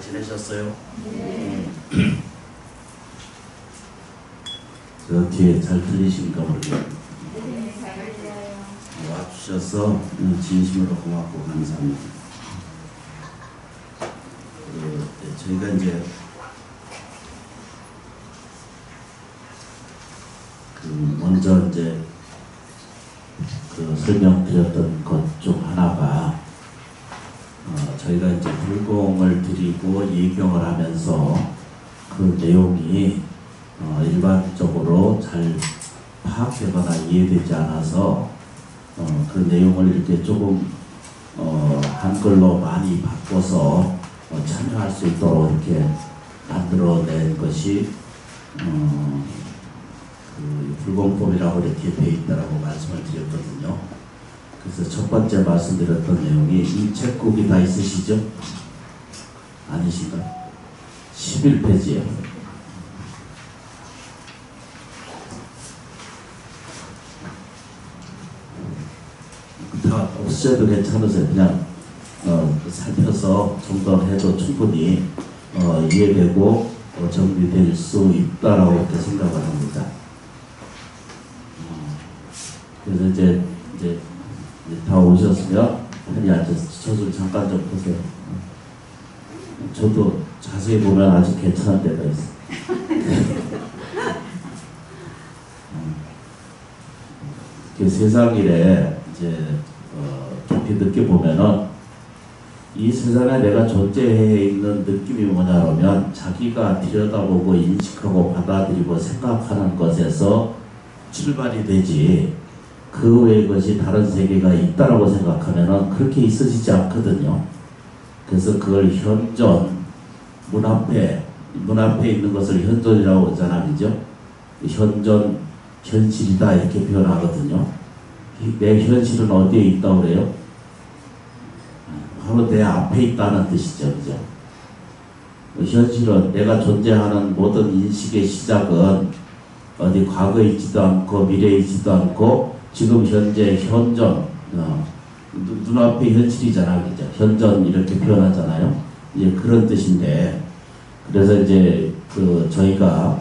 지내셨어요? 네. 저 뒤에 잘 들리십니까 모르겠어요. 네, 잘 들려요. 와주셔서 진심으로 고맙고 감사합니다. 저희가 이제 먼저 이제 설명드렸던 것 중 하나가 저희가 이제 불공을 드리고 예경을 하면서 그 내용이 일반적으로 잘 파악되거나 이해되지 않아서 그 내용을 이렇게 조금 한글로 많이 바꿔서 참여할 수 있도록 이렇게 만들어낸 것이 그 불공법이라고 이렇게 되어 있다라고 말씀을 드렸거든요. 그래서 첫 번째 말씀드렸던 내용이 이 책국이 다 있으시죠? 아니신가? 11페이지예요. 다 없으셔도 괜찮으세요. 그냥 살펴서 정돈해도 충분히 이해되고 정리될 수 있다라고 이렇게 생각을 합니다. 그래서 이제 다 오셨으면 편히 앉아서 저 좀 잠깐 좀 보세요. 저도 자세히 보면 아주 괜찮은 데가 있어요. 세상 일에 이제 깊이 느껴보면은 이 세상에 내가 존재해 있는 느낌이 뭐냐면 자기가 들여다보고 인식하고 받아들이고 생각하는 것에서 출발이 되지 그 외의 것이 다른 세계가 있다라고 생각하면은 그렇게 있어지지 않거든요. 그래서 그걸 현존, 문 앞에 있는 것을 현존이라고 하잖아, 그죠? 현존, 현실이다 이렇게 표현하거든요. 내 현실은 어디에 있다고 그래요? 바로 내 앞에 있다는 뜻이죠, 그죠? 현실은 내가 존재하는 모든 인식의 시작은 어디 과거에 있지도 않고 미래에 있지도 않고 지금 현재 현존, 눈앞에 현실이잖아, 그죠? 현존 이렇게 표현하잖아요. 이제 그런 뜻인데, 그래서 이제 저희가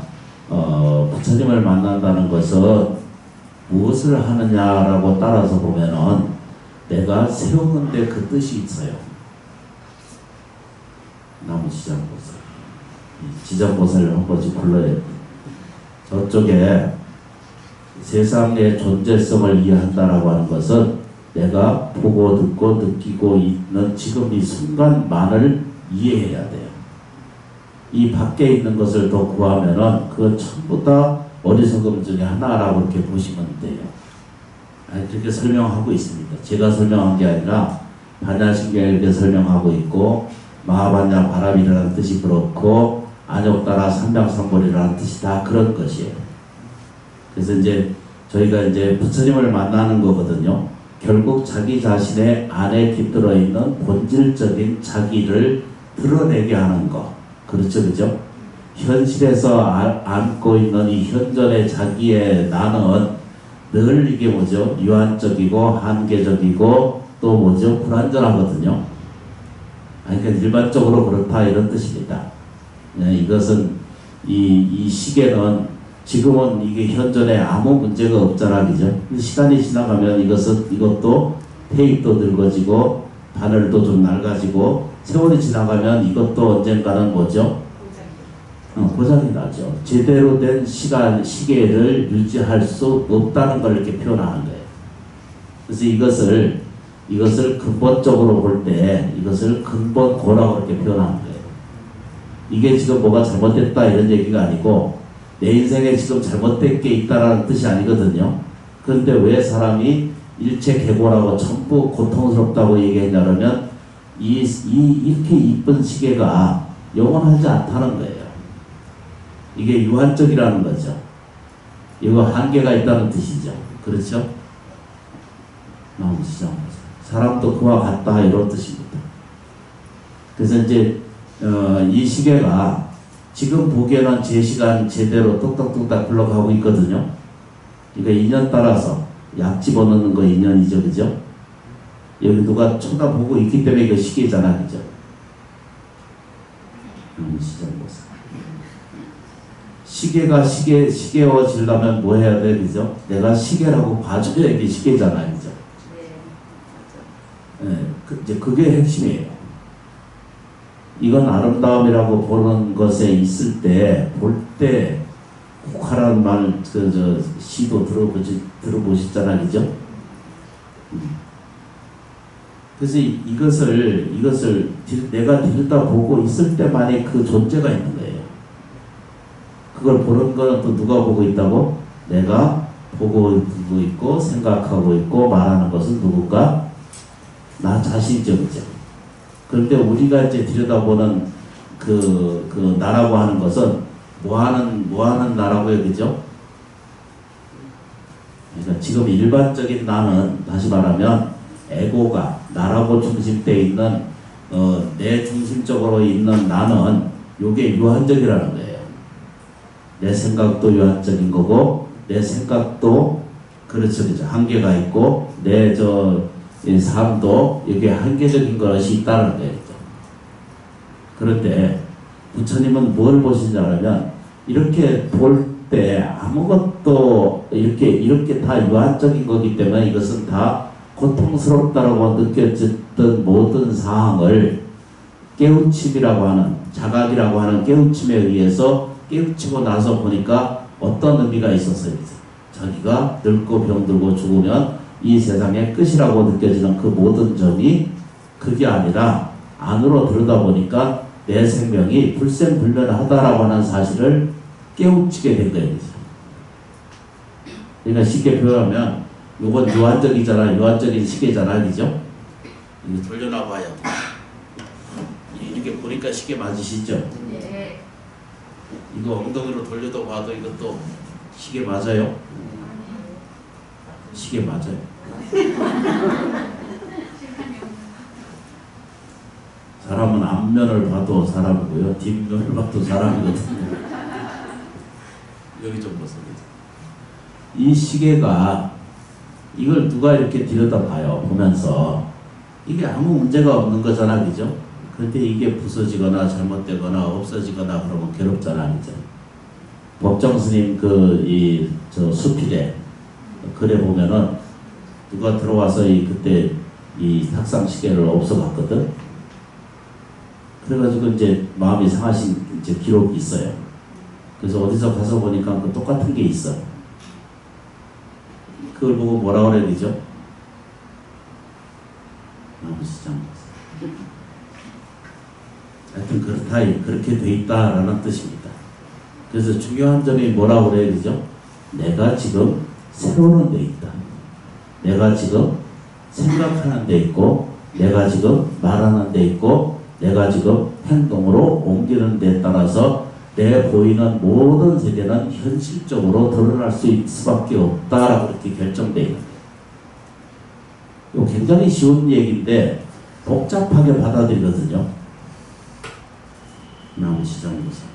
부처님을 만난다는 것은 무엇을 하느냐라고 따라서 보면은 내가 세우는데 그 뜻이 있어요. 나무 지장보살, 지장보살을 한 번씩 불러야 돼. 저쪽에 세상의 존재성을 이해한다라고 하는 것은 내가 보고 듣고 느끼고 있는 지금 이 순간만을 이해해야 돼요. 이 밖에 있는 것을 더 구하면은 그건 전부 다 어리석음 중에 하나라고 이렇게 보시면 돼요. 그렇게 설명하고 있습니다. 제가 설명한 게 아니라 반야신경이 이렇게 설명하고 있고, 마하반야 바람이라는 뜻이 그렇고, 안욕따라 삼명삼벌이라는 뜻이 다 그런 것이에요. 그래서 이제 저희가 이제 부처님을 만나는 거거든요. 결국 자기 자신의 안에 깃들어 있는 본질적인 자기를 드러내게 하는 거. 그렇죠, 그죠? 현실에서 안고 있는 이 현존의 자기의 나는 늘 이게 뭐죠? 유한적이고 한계적이고 또 뭐죠? 불완전하거든요. 그러니까 일반적으로 그렇다 이런 뜻입니다. 네, 이것은 이 시계는 지금은 이게 현존에 아무 문제가 없잖아, 그죠? 시간이 지나가면 이것도 테이프도 늙어지고 바늘도 좀 낡아지고 세월이 지나가면 이것도 언젠가는 뭐죠? 고장이 나죠. 제대로 된 시계를 유지할 수 없다는 걸 이렇게 표현하는 거예요. 그래서 이것을 근본적으로 볼 때 이것을 근본고라고 이렇게 표현하는 거예요. 이게 지금 뭐가 잘못됐다 이런 얘기가 아니고 내 인생에 지금 잘못된 게 있다라는 뜻이 아니거든요. 그런데 왜 사람이 일체계고라고 전부 고통스럽다고 얘기했냐면 이렇게 이쁜 시계가 영원하지 않다는 거예요. 이게 유한적이라는 거죠. 이거 한계가 있다는 뜻이죠. 그렇죠? 사람도 그와 같다 이런 뜻입니다. 그래서 이제 이 시계가 지금 보기에는 제 시간 제대로 뚝딱뚝딱 흘러가고 있거든요. 그러니까 인연 따라서 약 집어넣는 거 인연이죠, 그죠? 여기 누가 쳐다보고 있기 때문에 이거 시계잖아, 그죠? 시계어지려면 뭐 해야 돼, 그죠? 내가 시계라고 봐줘야 이게 시계잖아요, 그죠? 이제 그게 핵심이에요. 이건 아름다움이라고 보는 것에 있을 때, 볼 때, 혹하라는 말, 시도 들어보셨잖아요, 그죠? 그래서 이것을 내가 들여다보고 있을 때만이 그 존재가 있는 거예요. 그걸 보는 거는 또 누가 보고 있다고? 내가 보고 있고, 생각하고 있고, 말하는 것은 누군가? 나 자신이죠, 그죠? 그런데 우리가 이제 들여다보는 그 나라고 하는 것은 뭐 하는 나라고요, 그죠? 그러니까 지금 일반적인 나는, 다시 말하면, 에고가, 나라고 중심되어 있는, 내 중심적으로 있는 나는, 요게 유한적이라는 거예요. 내 생각도 유한적인 거고, 내 생각도, 그렇죠, 그죠? 한계가 있고, 이 삶도 이게 한계적인 것이 있다는 거예요. 그런데 부처님은 뭘 보시냐면 이렇게 볼 때 아무것도 이렇게 다 유한적인 거기 때문에 이것은 다 고통스럽다라고 느껴졌던 모든 사항을 깨우침이라고 하는 자각이라고 하는 깨우침에 의해서 깨우치고 나서 보니까 어떤 의미가 있었어요. 자기가 늙고 병들고 죽으면 이 세상의 끝이라고 느껴지는 그 모든 점이 그게 아니라 안으로 들여다보니까 내 생명이 불생불멸하다라고 하는 사실을 깨우치게 된 거예요. 그러니까 쉽게 표현하면 이건 유한적이잖아. 유한적인 시계잖아. 그죠? 이거 돌려놔봐요. 이렇게 보니까 시계 맞으시죠? 네. 이거 엉덩이로 돌려도 봐도 이것도 시계 맞아요? 시계 맞아요. 사람은 앞면을 봐도 사람이고요. 뒷면을 봐도 사람이거든요. 여기 좀 보세요. 이 시계가 이걸 누가 이렇게 들여다봐요. 보면서 이게 아무 문제가 없는 거잖아. 그죠? 그런데 이게 부서지거나 잘못되거나 없어지거나 그러면 괴롭잖아. 그죠? 법정 스님 수필에 글에 보면은 누가 들어와서 그때 이 탁상 시계를 없어갔거든. 그래가지고 이제 마음이 상하신 이제 기록이 있어요. 그래서 어디서 가서 보니까 그 똑같은 게 있어. 그걸 보고 뭐라 그래야 되죠? 나무시장. 하여튼 그렇게 돼 있다라는 뜻입니다. 그래서 중요한 점이 뭐라고 그래야 되죠? 내가 지금 세우는 데 있다. 내가 지금 생각하는 데 있고, 내가 지금 말하는 데 있고, 내가 지금 행동으로 옮기는 데 따라서 내 보이는 모든 세계는 현실적으로 드러날 수밖에 없다라고 이렇게 결정되어 있는 거예요. 이거 굉장히 쉬운 얘기인데 복잡하게 받아들이거든요. 나무 시장 보세요.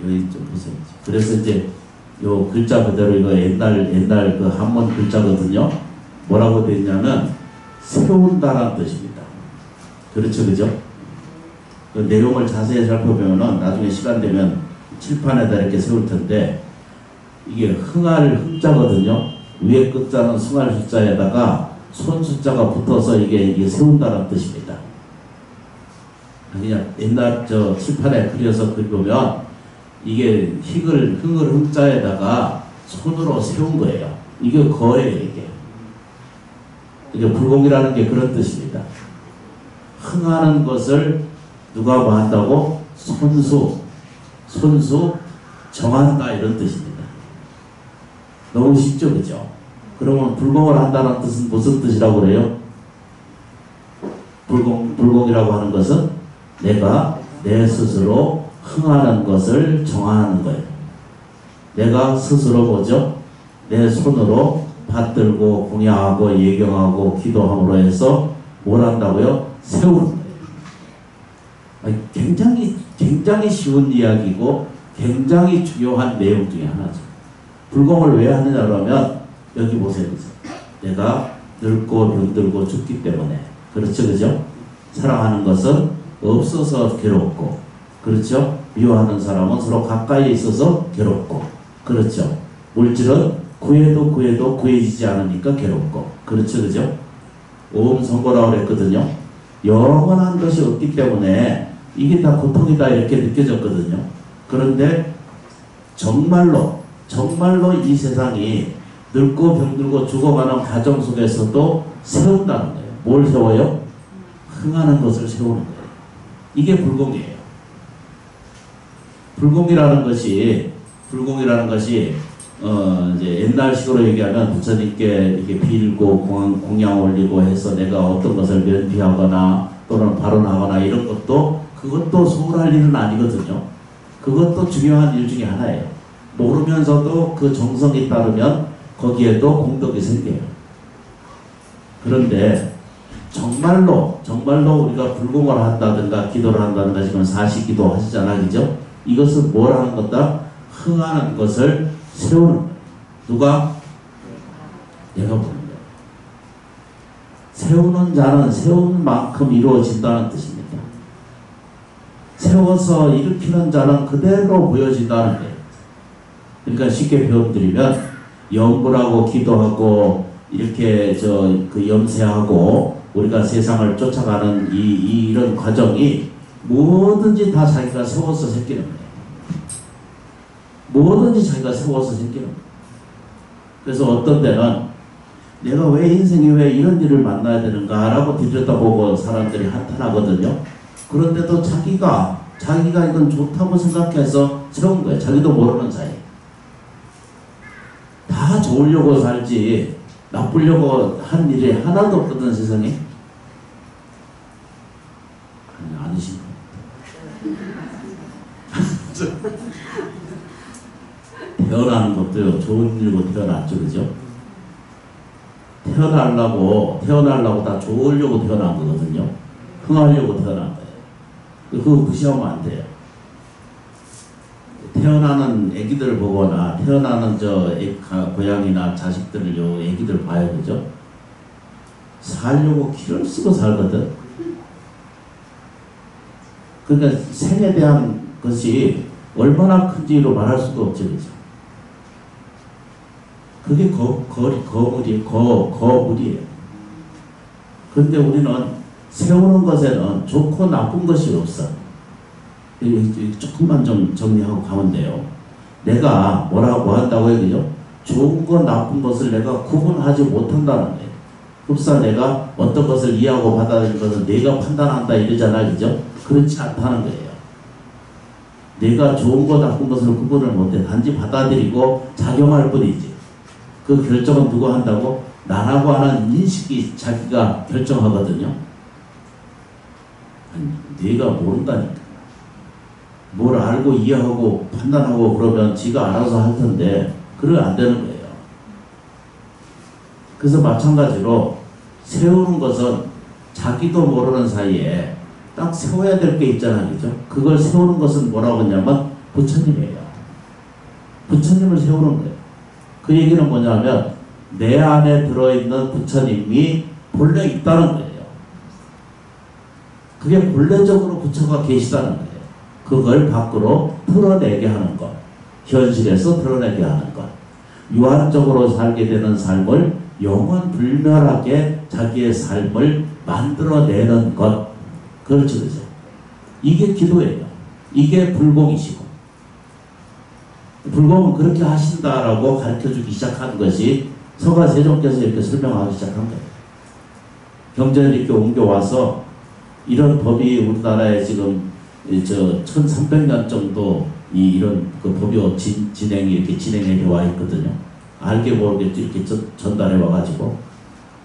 여기 좀 보세요. 그래서 이제 요 글자 그대로 이거 옛날 그 한문 글자거든요. 뭐라고 되어 있냐면 세운다라는 뜻입니다. 그렇죠, 그죠? 그 내용을 자세히 살펴보면은 나중에 시간 되면 칠판에다 이렇게 세울 텐데 이게 흥할 흥자거든요. 위에 끝자는 승할 숫자에다가 손 숫자가 붙어서 이게 세운다는 뜻입니다. 그냥 옛날 칠판에 그려서 그리면 이게 흥을 흥자에다가 손으로 세운 거예요. 이게 거예요, 이게 불공이라는 게 그런 뜻입니다. 흥하는 것을 누가 뭐 한다고? 손수 정한다 이런 뜻입니다. 너무 쉽죠, 그죠? 그러면 불공을 한다는 뜻은 무슨 뜻이라고 그래요? 불공이라고 하는 것은 내가 내 스스로 흥하는 것을 정하는 거예요. 내가 스스로 뭐죠? 내 손으로 받들고 공양하고 예경하고 기도함으로 해서 뭘 한다고요? 세우는 거예요. 굉장히 쉬운 이야기고 굉장히 중요한 내용 중에 하나죠. 불공을 왜 하느냐 그러면 여기 보세요. 내가 늙고 병들고 죽기 때문에 그렇죠, 그죠? 사랑하는 것은 없어서 괴롭고 그렇죠? 미워하는 사람은 서로 가까이에 있어서 괴롭고, 그렇죠. 물질은 구해도 구해지지 않으니까 괴롭고, 그렇죠, 그죠? 오음 선고라고 그랬거든요. 영원한 것이 없기 때문에 이게 다 고통이다 이렇게 느껴졌거든요. 그런데 정말로 이 세상이 늙고 병들고 죽어가는 과정 속에서도 세운다는 거예요. 뭘 세워요? 흥하는 것을 세우는 거예요. 이게 불공이에요. 불공이라는 것이 이제 옛날식으로 얘기하면 부처님께 이렇게 빌고 공양 올리고 해서 내가 어떤 것을 면피하거나 또는 발언하거나 이런 그것도 소홀할 일은 아니거든요. 그것도 중요한 일 중에 하나예요. 모르면서도 그 정성이 따르면 거기에도 공덕이 생겨요. 그런데 정말로 우리가 불공을 한다든가 기도를 한다든가 지금 사시기도 하시잖아요. 그죠? 이것은 뭘 하는 거다? 흥하는 것을 세우는 거예요. 누가? 내가 보는 거예요. 세우는 자는 세운 만큼 이루어진다는 뜻입니다. 세워서 일으키는 자는 그대로 보여진다는 거예요. 그러니까 쉽게 표현드리면 염불하고 기도하고 이렇게 염세하고 우리가 세상을 쫓아가는 이런 과정이 뭐든지 다 자기가 세워서 생기는 거예요. 뭐든지 자기가 세워서 생기는 거예요. 그래서 어떤 때는 내가 왜 인생에 왜 이런 일을 만나야 되는가라고 들여다보고 사람들이 한탄하거든요. 그런데도 자기가 이건 좋다고 생각해서 세운 거예요. 자기도 모르는 사이. 다 좋으려고 살지 나쁘려고 한 일이 하나도 없거든 세상에. 아니신 거. 태어나는 것도요, 좋은 일로 태어났죠, 그죠? 태어나려고 다 좋으려고 태어난 거거든요. 흥하려고 태어난 거예요. 그거 무시하면 안 돼요. 태어나는 애기들 보거나, 태어나는 고양이나 자식들을 애기들 봐요, 그죠? 살려고 기를 쓰고 살거든. 그러니까 생에 대한 것이 얼마나 큰지로 말할 수가 없죠, 그죠? 그게 거물이에요. 그런데 우리는 세우는 것에는 좋고 나쁜 것이 없어. 조금만 좀 정리하고 가면 돼요. 내가 뭐라고 한다고요, 그죠? 좋은 거 나쁜 것을 내가 구분하지 못한다는 거예요. 흡사 내가 어떤 것을 이해하고 받아들이는 것을 내가 판단한다 이러잖아, 그죠? 그렇지 않다는 거예요. 내가 좋은 거 나쁜 것을 구분을 못해. 단지 받아들이고 작용할 뿐이지. 그 결정은 누가 한다고? 나라고 하는 인식이 자기가 결정하거든요. 아니, 네가 모른다니까. 뭘 알고 이해하고 판단하고 그러면 지가 알아서 할 텐데 그러면 안 되는 거예요. 그래서 마찬가지로 세우는 것은 자기도 모르는 사이에 딱 세워야 될 게 있잖아요. 그죠? 그걸 세우는 것은 뭐라고 하냐면 부처님이에요. 부처님을 세우는 거예요. 그 얘기는 뭐냐면 내 안에 들어있는 부처님이 본래 있다는 거예요. 그게 본래적으로 부처가 계시다는 거예요. 그걸 밖으로 드러내게 하는 것. 현실에서 드러내게 하는 것. 유한적으로 살게 되는 삶을 영원불멸하게 자기의 삶을 만들어내는 것. 그렇죠, 그죠? 이게 기도예요. 이게 불공이시고. 불공은 그렇게 하신다라고 가르쳐주기 시작한 것이 서가세종께서 이렇게 설명하기 시작한 거예요. 경전을 이렇게 옮겨와서 이런 법이 우리나라에 지금 1300년 정도 이런 그 법이 진행이 이렇게 진행해 와 있거든요. 알게 모르게 이렇게 전달해 와가지고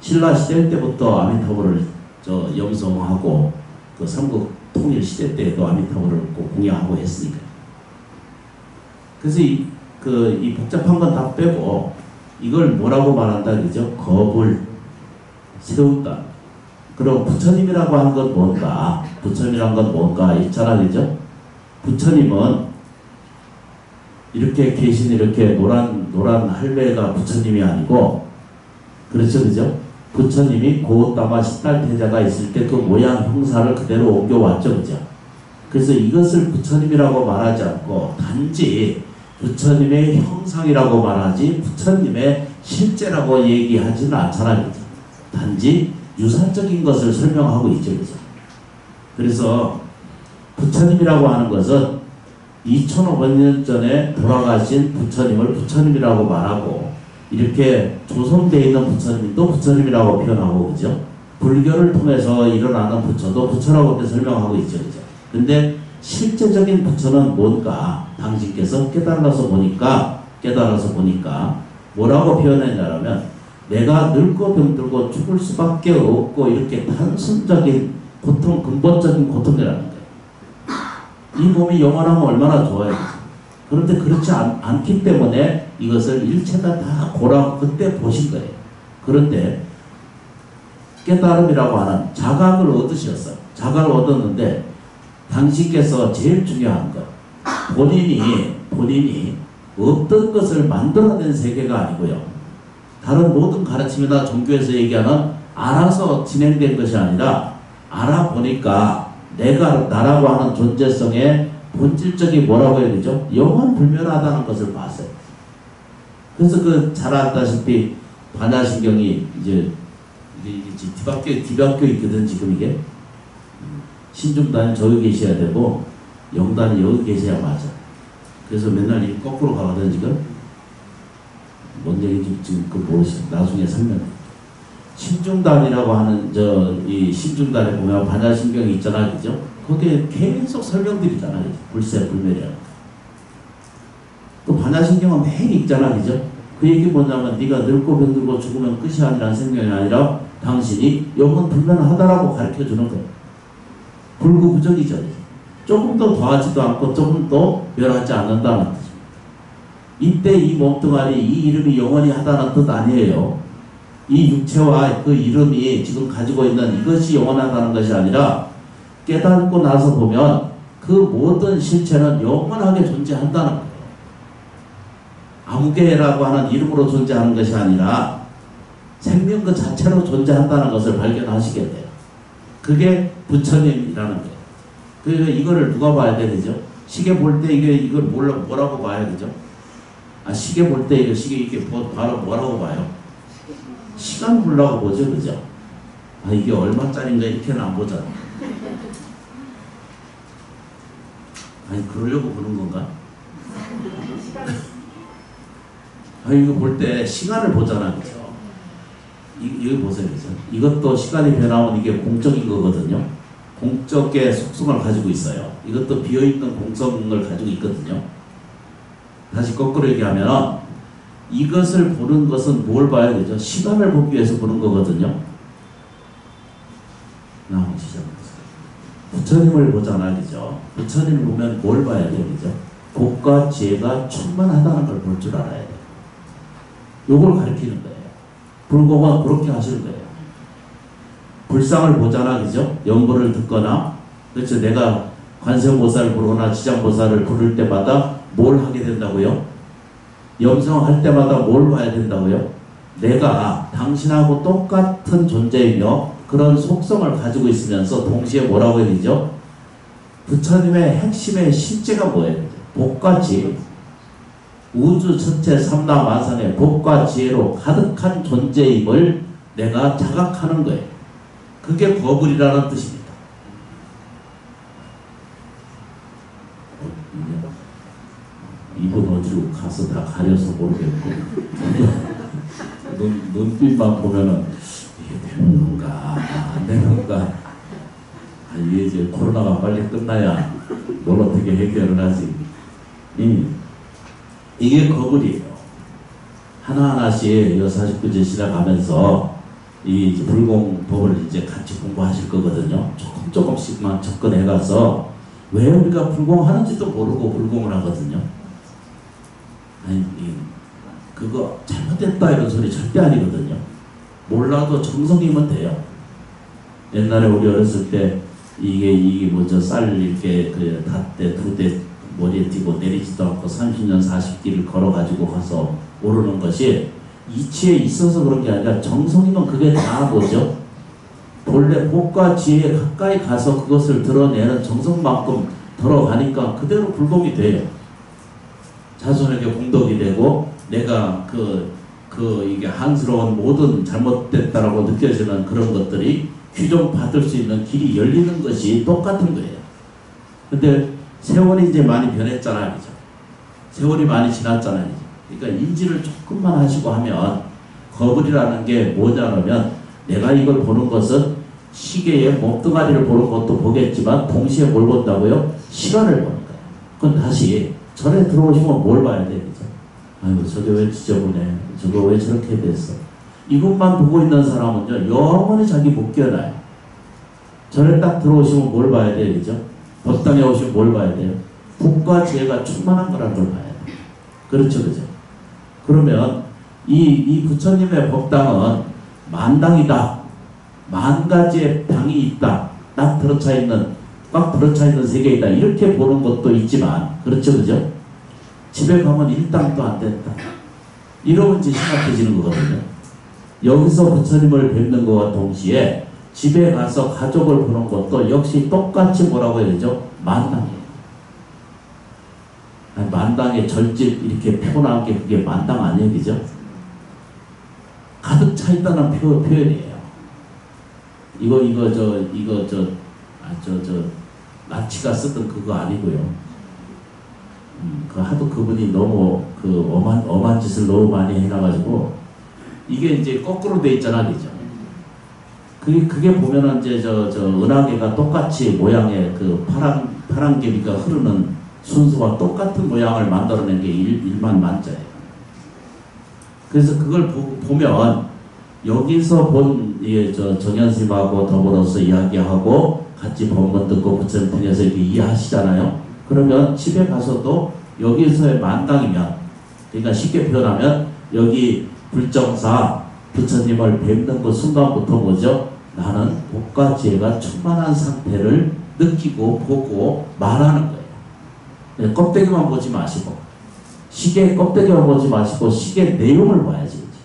신라 시대 때부터 아미타불을 염송하고 그 삼국 통일 시대 때도 아미타불을 공양하고 했으니까. 그래서 이 복잡한 건 다 빼고 이걸 뭐라고 말한다 그죠? 겁을 세운다. 그럼 부처님이라고 한 건 뭔가? 부처님이란 건 뭔가? 있잖아, 그죠? 부처님은 이렇게 계신 이렇게 노란 할매가 부처님이 아니고, 그렇죠, 그죠? 부처님이 고다마 10달 태자가 있을 때 그 모양 형사를 그대로 옮겨왔죠, 그죠? 그래서 이것을 부처님이라고 말하지 않고 단지 부처님의 형상이라고 말하지 부처님의 실제라고 얘기하지는 않잖아요. 단지 유사적인 것을 설명하고 있죠. 그래서 부처님이라고 하는 것은 2500년 전에 돌아가신 부처님을 부처님이라고 말하고 이렇게 조성되어 있는 부처님도 부처님이라고 표현하고 그죠? 불교를 통해서 일어나는 부처도 부처라고 이렇게 설명하고 있죠. 그죠? 근데 실제적인 부처는 뭔가 당신께서 깨달아서 보니까 뭐라고 표현했냐면 내가 늙고 병들고 죽을 수밖에 없고 이렇게 단순적인 고통, 근본적인 고통이라는 거예요. 이 몸이 영원하면 얼마나 좋아요. 그런데 그렇지 않기 때문에 이것을 일체가 다 고라고 그때 보신 거예요. 그런데 깨달음이라고 하는 자각을 얻으셨어요. 자각을 얻었는데 당신께서 제일 중요한 것 본인이 어떤 것을 만들어낸 세계가 아니고요. 다른 모든 가르침이나 종교에서 얘기하는 알아서 진행된 것이 아니라 알아보니까 내가 나라고 하는 존재성의 본질적인 뭐라고 해야 되죠? 영원불멸하다는 것을 봤어요. 그래서 그 잘 알다시피 반야신경이 이제 디박교 있거든 지금 이게. 신중단이 저기 계셔야 되고 영단이 여기 계셔야 맞아. 그래서 맨날 이 거꾸로 가거든 지금. 뭔 얘기인지 지금 그 모르시죠. 나중에 설명해. 신중단이라고 하는 이 신중단에 보면 반야신경이 있잖아, 그죠? 거기에 계속 설명드리잖아, 그죠? 불세불멸이라고. 또 반야신경은 매일 읽잖아, 그죠? 그 얘기 뭐냐면 네가 늙고 병들고 죽으면 끝이 아니라 생명이 아니라 당신이 영원 불멸하다라고 가르쳐 주는 거예요. 불구부정이죠. 조금 더 더하지도 않고 조금 더 멸하지 않는다는 뜻입니다. 이때 이 몸뚱아리 이 이름이 영원히 하다는 뜻 아니에요. 이 육체와 그 이름이 지금 가지고 있는 이것이 영원하다는 것이 아니라 깨닫고 나서 보면 그 모든 실체는 영원하게 존재한다는 거예요. 아무개라고 하는 이름으로 존재하는 것이 아니라 생명 그 자체로 존재한다는 것을 발견하시게 돼요. 그게 부처님이라는 거예요. 그래서 이거를 누가 봐야 되죠? 시계 볼 때 이걸 뭐라고 봐야 되죠? 시계 볼 때 이게 바로 뭐라고 봐요? 시간 보려고 보죠, 그죠? 이게 얼마짜리인가 이렇게는 안 보잖아. 그러려고 보는 건가? 이거 볼 때 시간을 보잖아, 그죠? 여기 보세요, 그죠? 이것도 시간이 변하면 이게 공적인 거거든요. 공적의 속성을 가지고 있어요. 이것도 비어있는 공성을 가지고 있거든요. 다시 거꾸로 얘기하면 이것을 보는 것은 뭘 봐야 되죠? 시간을 보기 위해서 보는 거거든요. 부처님을 보잖아, 그죠? 부처님을 보면 뭘 봐야 돼요, 그죠? 복과 지혜가 충만하다는 걸 볼 줄 알아야 돼요. 요걸 가르치는 거예요. 불공은 그렇게 하시는 거예요. 불상을 보잖아, 그죠? 연보를 듣거나, 그렇죠? 내가 관세음보살을 부르거나 지장보살을 부를 때마다 뭘 하게 된다고요? 염성할 때마다 뭘 봐야 된다고요? 내가 당신하고 똑같은 존재이며 그런 속성을 가지고 있으면서 동시에 뭐라고 해야 되죠? 부처님의 핵심의 실제가 뭐예요? 복과 지혜. 우주 전체 삼라만상의 복과 지혜로 가득한 존재임을 내가 자각하는 거예요. 그게 거불이라는 뜻입니다. 이분 어디로 가서 다 가려서 모르겠고 눈빛만 보면은 이게 되는 건가 안 되는 건가. 이게 이제 코로나가 빨리 끝나야 뭘 어떻게 해결을 하지. 이게 거불이에요. 하나하나씩 49제 시작하면서 이 불공법을 이제 같이 공부하실 거거든요. 조금씩만 접근해가서 왜 우리가 불공하는지도 모르고 불공을 하거든요. 그거 잘못됐다 이런 소리 절대 아니거든요. 몰라도 정성이면 돼요. 옛날에 우리 어렸을 때 이게 뭐죠? 쌀 이렇게 그 닷대 두 대 머리에 띄고 내리지도 않고 30년 40길을 걸어가지고 가서 오르는 것이 이치에 있어서 그런 게 아니라 정성이면 그게 다 뭐죠? 본래 복과 지혜에 가까이 가서 그것을 드러내는 정성만큼 들어가니까 그대로 굴복이 돼요. 자손에게 공덕이 되고 내가 이게 한스러운 모든 잘못됐다라고 느껴지는 그런 것들이 규정받을 수 있는 길이 열리는 것이 똑같은 거예요. 근데 세월이 이제 많이 변했잖아요. 그죠? 세월이 많이 지났잖아요. 그러니까 인지를 조금만 하시고 하면 거불이라는 게 뭐냐면 내가 이걸 보는 것은 시계의 몸뚱아리를 보는 것도 보겠지만 동시에 뭘 본다고요? 시간을 보는 거예요. 그럼 다시 절에 들어오시면 뭘 봐야 돼요? 그죠? 아유 저게 왜 지저분해? 저거 왜 저렇게 됐어? 이것만 보고 있는 사람은요 영원히 자기 못 깨어나요. 절에 딱 들어오시면 뭘 봐야 돼요? 그죠? 법당에 오시면 뭘 봐야 돼요? 복과 지혜가 충만한 거라는 걸 봐야 돼요. 그렇죠, 그죠? 그러면 이 부처님의 법당은 만당이다. 만 가지의 당이 있다. 꽉 들어차 있는 세계이다. 이렇게 보는 것도 있지만, 그렇죠, 그죠? 집에 가면 일당도 안 된다. 이러면 이제 심각해지는 거거든요. 여기서 부처님을 뵙는 것과 동시에 집에 가서 가족을 보는 것도 역시 똑같이 뭐라고 해야 되죠? 만당이에요. 만당의 절집 이렇게 표현한 게 그게 만당 아니에요, 그죠? 가득 차 있다는 표현이에요. 나치가 쓰던 그거 아니고요. 하도 그분이 너무 엄한 짓을 너무 많이 해놔가지고 이게 이제 거꾸로 돼 있잖아, 그죠? 그게 보면은 이제 은하계가 똑같이 모양의 그 파란 개비가 흐르는 순수와 똑같은 모양을 만들어낸 게 일만만자예요. 그래서 그걸 보면 여기서 본 정현스님하고 더불어서 이야기하고 같이 법문 듣고 부처님 통해서 이렇게 이해하시잖아요. 그러면 집에 가서도 여기서의 만당이면, 그러니까 쉽게 표현하면 여기 불정사 부처님을 뵙는 그 순간부터 뭐죠? 나는 복과 지혜가 충만한 상태를 느끼고 보고 말하는 거예요. 껍데기만 보지 마시고, 시계 껍데기만 보지 마시고 시계 내용을 봐야지. 그치?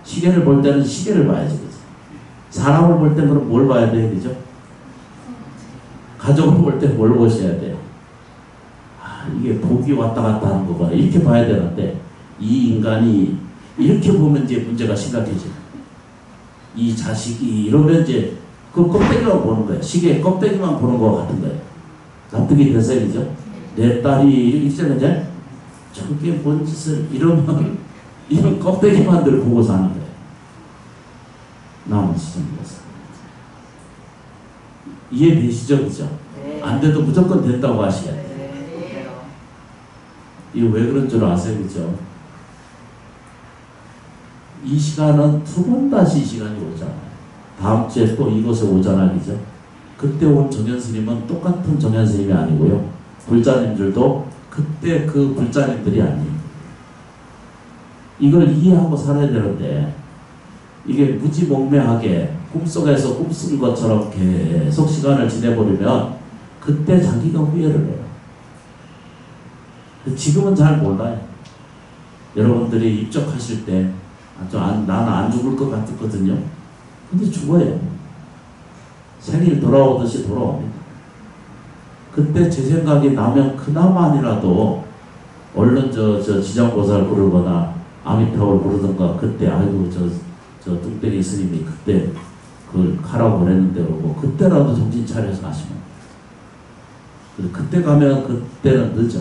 시계를 볼 때는 시계를 봐야지. 그치? 사람을 볼 때는 그럼 뭘 봐야 돼요? 그죠? 가족을 볼 때 뭘 보셔야 돼요? 이게 복이 왔다 갔다 하는 거 봐. 이렇게 봐야 되는데 이 인간이 이렇게 보면 이제 문제가 심각해져요. 이 자식이 이러면 이제 그 껍데기만 보는 거예요. 시계의 껍데기만 보는 거 같은 거예요. 납득이 되세요, 그죠? 내 딸이 이렇게 있잖아요. 저게 뭔 짓을 이러면 이런 껍데기만 늘 보고 사는 거예요. 남은 시점에서 이해되시죠, 그죠? 네. 안 돼도 무조건 된다고 하셔야 돼요. 네. 이거 왜 그런 줄 아세요, 그죠? 이 시간은 두 번 다시 이 시간이 오잖아요. 다음 주에 또 이곳에 오잖아요, 그죠? 그때 온 정현스님은 똑같은 정현스님이 아니고요. 불자님들도 그때 그 불자님들이 아니에요. 이걸 이해하고 살아야 되는데 이게 무지몽매하게 꿈속에서 꿈쓴 것처럼 계속 시간을 지내버리면 그때 자기가 후회를 해요. 지금은 잘 몰라요. 여러분들이 입적하실 때 나는 안 죽을 것 같았거든요. 근데 죽어요. 생일 돌아오듯이 돌아옵니다. 그때 제 생각이 나면 그나마니라도 얼른 지장보살 부르거나 아미타불 부르던가 그때 아이고 저 뚱땡이 스님이 그때 그걸 가라고 그랬는데 그러고 그때라도 정신 차려서 가시면 그때 가면 그때는 늦어.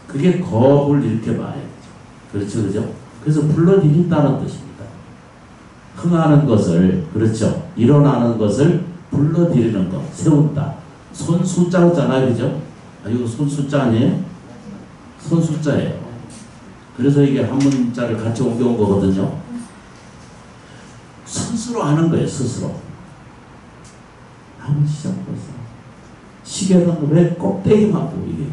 그게 겁을 이렇게 봐야죠. 그렇죠, 그죠? 그래서 불러들인다는 뜻입니다. 흥하는 것을, 그렇죠? 일어나는 것을 불러들이는 것, 세운다. 손숫자잖아요, 그죠? 이거 손숫자 아니에요? 손숫자예요. 그래서 이게 한 문자를 같이 옮겨온 거거든요. 스스로 하는 거예요, 스스로. 한번 시작해보세요. 시계는 왜 껍데기만 보이게?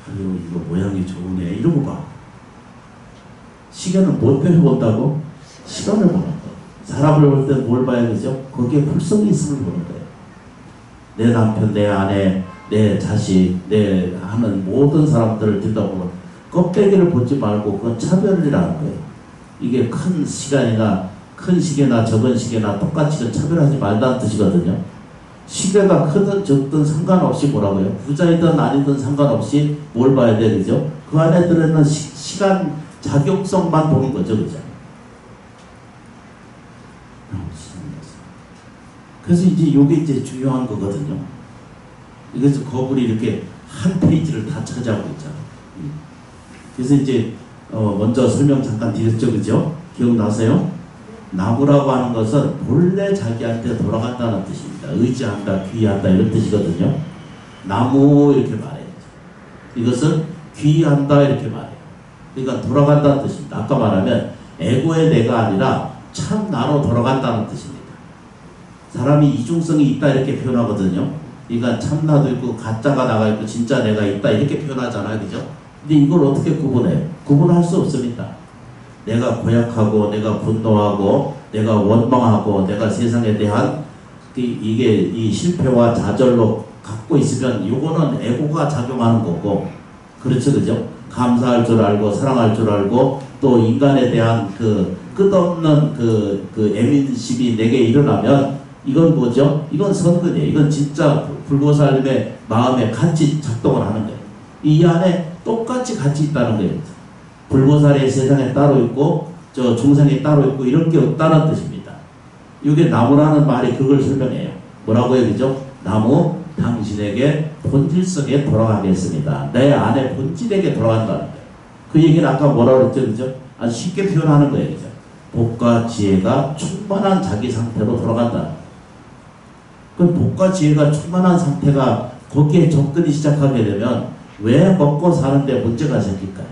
아유, 이거 모양이 좋으네. 이러고 봐. 시계는 뭐 때문에 본다고? 시간을 보는 거. 사람을 볼 때 뭘 봐야 되죠? 거기에 불성이 있음을 보는 거예요. 내 남편, 내 아내, 내 자식, 내 하는 모든 사람들을 들여다보면 껍데기를 보지 말고 그건 차별이라는 거예요. 이게 큰 시간이나 큰 시계나 적은 시계나 똑같이 차별하지 말다는 뜻이거든요. 시대가 크든 적든 상관없이 뭐라고요? 부자이든 아니든 상관없이 뭘 봐야 돼, 그죠? 그 안에 들어있는 시간 작용성만 보는 거죠, 그죠? 그래서 이제 이게 이제 중요한 거거든요. 그래서 거울이 이렇게 한 페이지를 다 차지하고 있잖아요. 그래서 이제 먼저 설명 잠깐 드렸죠, 그죠? 기억나세요? 나무라고 하는 것은 본래 자기한테 돌아간다는 뜻입니다. 의지한다, 귀의한다 이런 뜻이거든요. 나무 이렇게 말해요. 이것은 귀의한다 이렇게 말해요. 그러니까 돌아간다는 뜻입니다. 아까 말하면 에고의 내가 아니라 참 나로 돌아간다는 뜻입니다. 사람이 이중성이 있다 이렇게 표현하거든요. 그러니까 참나도 있고 가짜가 나가 있고 진짜 내가 있다 이렇게 표현하잖아요, 그죠? 근데 이걸 어떻게 구분해요? 구분할 수 없습니다. 내가 고약하고 내가 분노하고 내가 원망하고 내가 세상에 대한 이게 이 실패와 좌절로 갖고 있으면 요거는 에고가 작용하는 거고, 그렇죠, 그죠? 감사할 줄 알고 사랑할 줄 알고 또 인간에 대한 그 끝없는 그 애민심이 내게 일어나면 이건 뭐죠? 이건 선근이에요. 이건 진짜 불보살님의 마음에 같이 작동을 하는 거예요. 이 안에 똑같이 같이 있다는 거예요. 불보살의 세상에 따로 있고 저 중생에 따로 있고 이런 게 없다는 뜻입니다. 이게 나무라는 말이 그걸 설명해요. 뭐라고요, 그죠? 나무, 당신에게 본질성에 돌아가겠습니다. 내 안에 본질에게 돌아간다는 거예요. 그 얘기는 아까 뭐라 그랬죠, 그죠? 아주 쉽게 표현하는 거예요, 그죠? 복과 지혜가 충만한 자기 상태로 돌아간다. 그 복과 지혜가 충만한 상태가 거기에 접근이 시작하게 되면 왜 먹고 사는데 문제가 생길까요?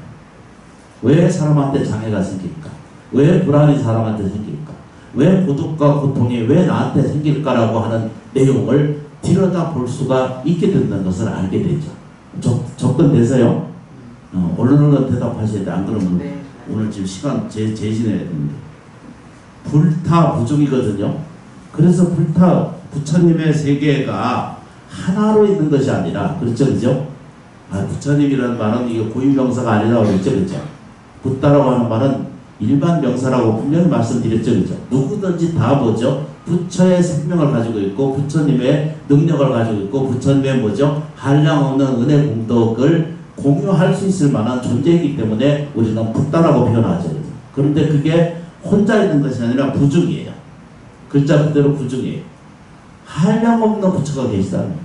왜 사람한테 장애가 생길까? 왜 불안이 사람한테 생길까? 왜 고독과 고통이 왜 나한테 생길까라고 하는 내용을 들여다볼 수가 있게 된다는 것을 알게 되죠. 접근되세요? 얼른 대답하셔야 돼. 안 그러면 네. 오늘 지금 시간 제신해야 됩니다. 불타부중이거든요. 그래서 부처님의 세계가 하나로 있는 것이 아니라, 그렇죠, 그죠? 부처님이라는 말은 이게 고유명사가 아니라고 그랬죠, 그죠? 붓다라고 하는 말은 일반 명사라고 분명히 말씀드렸죠, 그죠? 누구든지 다 뭐죠? 부처의 생명을 가지고 있고 부처님의 능력을 가지고 있고 부처님의 뭐죠? 한량없는 은혜 공덕을 공유할 수 있을 만한 존재이기 때문에 우리는 붓다라고 표현하죠. 그런데 그게 혼자 있는 것이 아니라 부중이에요. 글자 그대로 부중이에요. 한량없는 부처가 계시다는 거예요.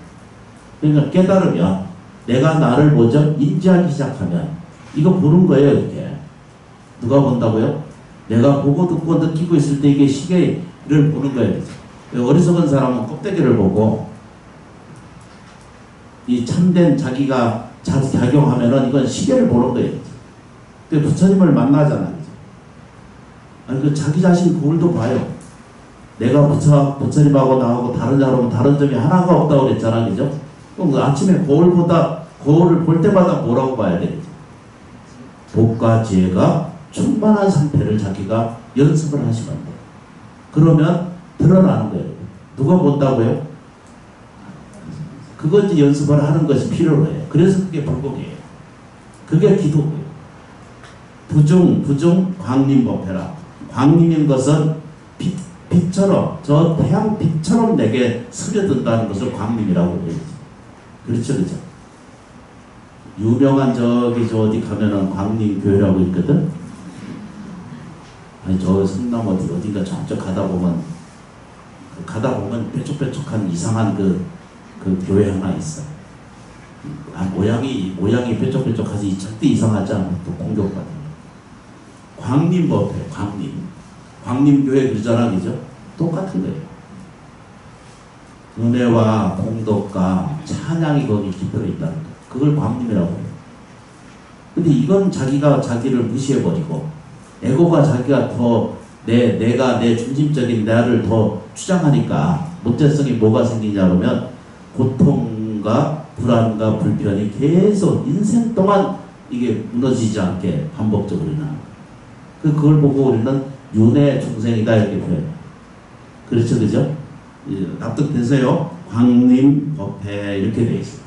그러니까 깨달으면 내가 나를 뭐죠? 인지하기 시작하면 이거 보는 거예요, 이렇게. 누가 본다고요? 내가 보고 듣고 느끼고 있을 때 이게 시계를 보는 거예요. 어리석은 사람은 껍데기를 보고 이 참된 자기가 작용하면은 이건 시계를 보는 거예요. 그 부처님을 만나잖아요. 아니 그 자기 자신 거울도 봐요. 내가 부처님하고 나하고 다른 자로는 다른 점이 하나가 없다고 그랬잖아, 그죠? 그럼 그 아침에 거울을 볼 때마다 뭐라고 봐야 되겠죠? 복과 지혜가 충만한 상태를 자기가 연습을 하시면 돼요. 그러면 드러나는 거예요. 누가 본다고요? 그거 이제 연습을 하는 것이 필요로 해요. 그래서 그게 불공이에요. 그게 기도고요. 부중, 광림법회라. 광림인 것은 빛처럼, 저 태양 빛처럼 내게 스며든다는 것을 광림이라고 해요. 그렇죠, 그죠? 유명한 저 어디 가면은 광림교회라고 있거든? 아니, 저 성남 어딘가 저쪽 가다 보면 뾰족뾰족한 이상한 그 교회 하나 있어. 모양이 뾰족뾰족하지 절대 이상하지 않고 또 공격받는 광림법회, 광림교회 그러잖아, 그죠? 똑같은 거예요. 은혜와 공덕과 찬양이 거기 깃들어 있다는 거. 그걸 광림이라고 해요. 근데 이건 자기가 자기를 무시해버리고 에고가 자기가 더 내가 내 중심적인 나를 더 주장하니까 문제성이 뭐가 생기냐 그러면 고통과 불안과 불편이 계속 인생 동안 이게 무너지지 않게 반복적으로 일어나는 거예요. 그걸 보고 우리는 윤회 중생이다 이렇게 표현해요. 그렇죠, 그죠? 납득되세요? 광림, 법회 이렇게 돼 있어요.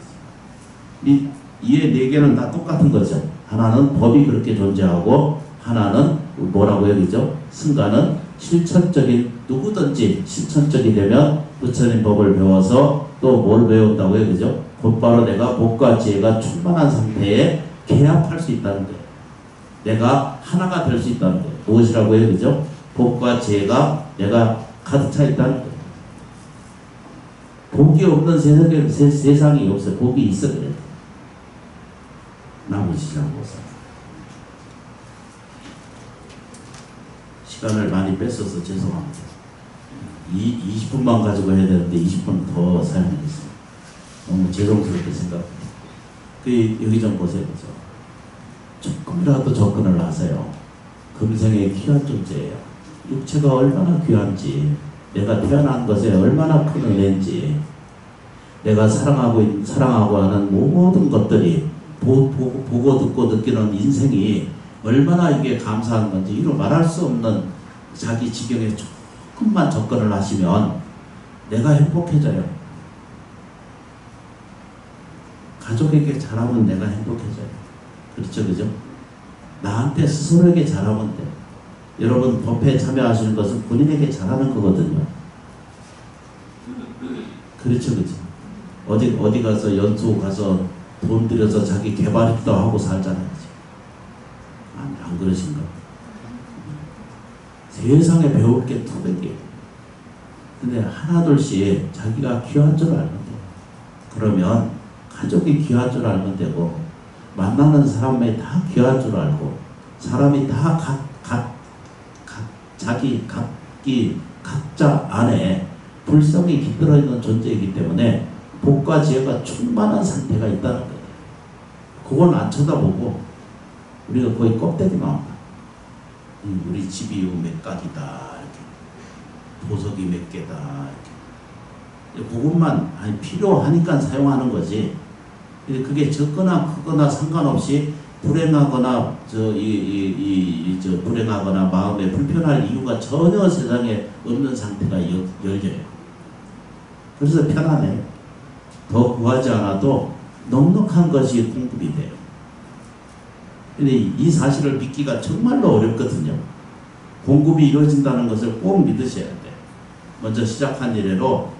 이에 네 개는 다 똑같은 거죠. 하나는 법이 그렇게 존재하고 하나는 뭐라고요, 그죠? 승가는 실천적인, 누구든지 실천적이 되면 부처님 법을 배워서 또 뭘 배운다고요? 그죠? 곧바로 내가 복과 지혜가 충만한 상태에 개합할 수 있다는 거예요. 내가 하나가 될 수 있다는 거예요. 무엇이라고요? 그죠? 복과 지혜가 내가 가득 차 있다는 거예요. 복이 없는 세상이 없어요. 복이 있어 그래요. 나머지라고 보세요. 시간을 많이 뺐어서 죄송합니다. 20분만 가지고 해야 되는데 20분 더 사용하겠습니다. 너무 죄송스럽게 생각합니다. 여기 좀 보세요. 조금이라도 접근을 하세요. 금생의 귀한 존재예요. 육체가 얼마나 귀한지, 내가 태어난 것에 얼마나 큰 은혜인지, 내가 사랑하고 하는 모든 것들이 보고 듣고 느끼는 인생이 얼마나 이게 감사한 건지 이루 말할 수 없는 자기 지경에 조금만 접근을 하시면 내가 행복해져요. 가족에게 잘하면 내가 행복해져요. 그렇죠, 그죠? 나한테 스스로에게 잘하면 돼. 여러분 법회에 참여하시는 것은 본인에게 잘하는 거거든요. 그렇죠, 그죠? 어디 가서 연수 가서 돈 들여서 자기 개발도 하고 살잖아요. 안 그러신가? 세상에 배울 게 투백이에요. 근데 하나둘씩 자기가 귀한 줄 알면 돼요. 그러면 가족이 귀한 줄 알면 되고, 만나는 사람이 다 귀한 줄 알고, 사람이 다 각자 안에 불성이 깃들어 있는 존재이기 때문에 복과 지혜가 충만한 상태가 있다는 거예요. 그건 안 쳐다보고 우리가 거의 껍데기만 봐. 우리 집이 몇 각이다, 이렇게. 보석이 몇 개다, 이렇게. 그것만 필요하니까 사용하는 거지. 그게 적거나 크거나 상관없이 불행하거나 불행하거나 마음에 불편할 이유가 전혀 세상에 없는 상태가 열려요. 그래서 편안해. 더 구하지 않아도 넉넉한 것이 공급이 돼요. 근데 이 사실을 믿기가 정말로 어렵거든요. 공급이 이루어진다는 것을 꼭 믿으셔야 돼. 먼저 시작한 이래로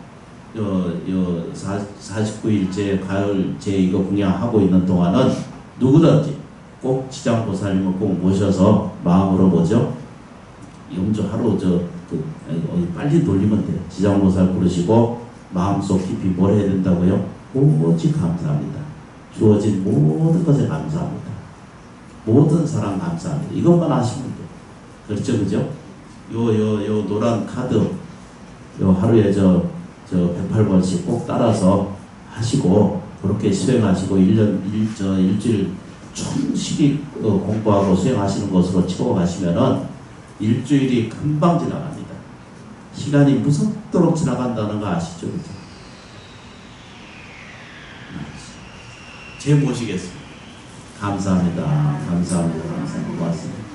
49일째 가을제 이거 공양하고 있는 동안은 누구든지 꼭 지장보살님을 꼭 모셔서 마음으로 뭐죠? 영주 하루 빨리 돌리면 돼요. 지장보살 부르시고 마음속 깊이 뭘 해야 된다고요? 오직 감사합니다. 주어진 모든 것에 감사합니다. 모든 사람 감사합니다. 이것만 하시면 돼요. 그렇죠, 그죠? 요 노란 카드 요 하루에 108번씩 꼭 따라서 하시고 그렇게 수행하시고 일주일 충실히 공부하고 수행하시는 것으로 채워가시면은 일주일이 금방 지나갑니다. 시간이 무섭도록 지나간다는 거 아시죠? 제 모시겠습니다. 감사합니다. 감사합니다. 고맙습니다.